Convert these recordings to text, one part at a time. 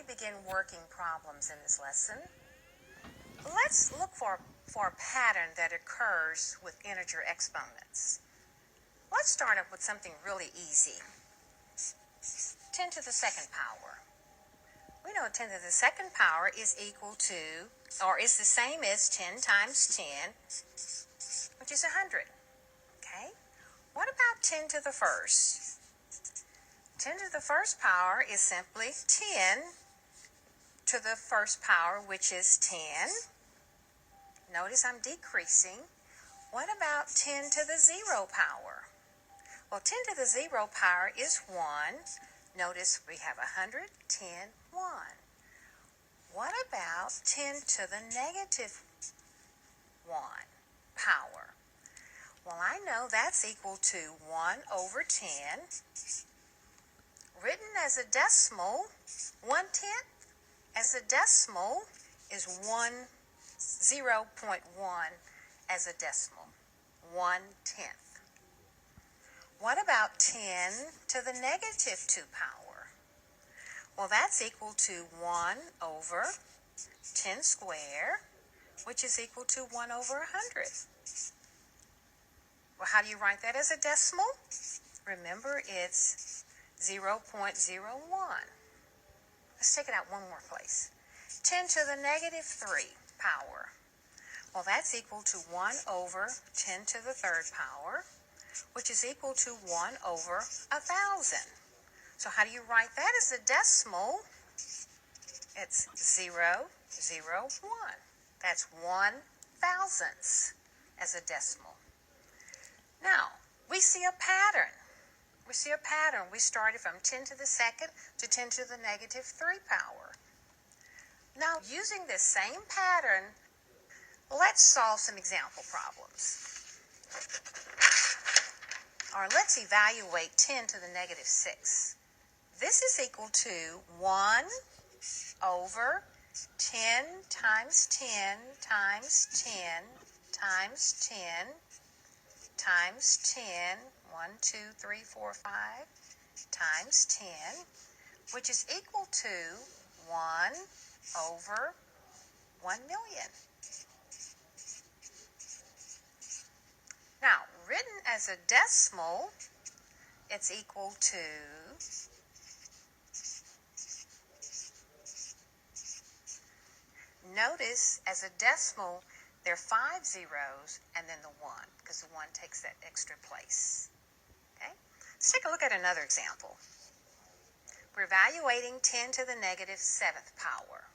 begin working problems in this lesson, let's look for a pattern that occurs with integer exponents. Let's start up with something really easy. 10 to the second power. We know 10 to the second power is equal to, or is the same as 10 times 10, which is 100. Okay? What about 10 to the first? 10 to the first power is simply 10 to the first power, which is 10. Notice I'm decreasing. What about 10 to the 0 power? Well, 10 to the 0 power is 1. Notice we have 100, 10, 1. What about 10 to the negative 1 power? Well, I know that's equal to 1 over 10. Written as a decimal, 1/10 as a decimal is 0.1 as a decimal, 1/10. What about 10 to the negative 2 power? Well, that's equal to 1 over 10 squared, which is equal to 1 over 100. Well, how do you write that as a decimal? Remember, it's 0.01. Let's take it out one more place. 10 to the negative 3 power. Well, that's equal to 1 over 10 to the third power, which is equal to 1 over 1,000. So how do you write that as a decimal? It's 0.001. That's 1/1000ths as a decimal. Now, we see a pattern. We started from 10 to the second to 10 to the negative 3 power. Now, using this same pattern, let's solve some example problems. Or let's evaluate 10 to the negative 6. This is equal to 1 over 10 times 10 times 10 times 10 times 10, 1, 2, 3, 4, 5, times 10, which is equal to 1 over 1,000,000. Now, written as a decimal, it's equal to 'Notice, as a decimal, there are 5 zeros and then the 1, because the 1 takes that extra place. Okay? Let's take a look at another example. We're evaluating 10 to the negative 7th power.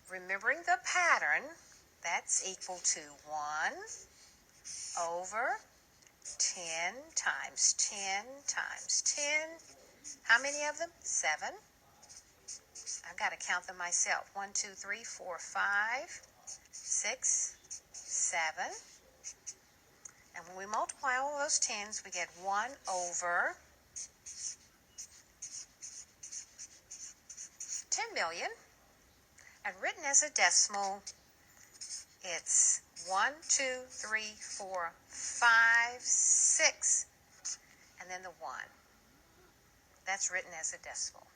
Remembering the pattern, that's equal to 1 over 10 times 10 times 10. How many of them? 7. I've got to count them myself. 1, 2, 3, 4, 5, 6, 7. And when we multiply all those 10s, we get 1 over 10,000,000. And written as a decimal, it's 1, 2, 3, 4, 5, 6, and then the 1. That's written as a decimal.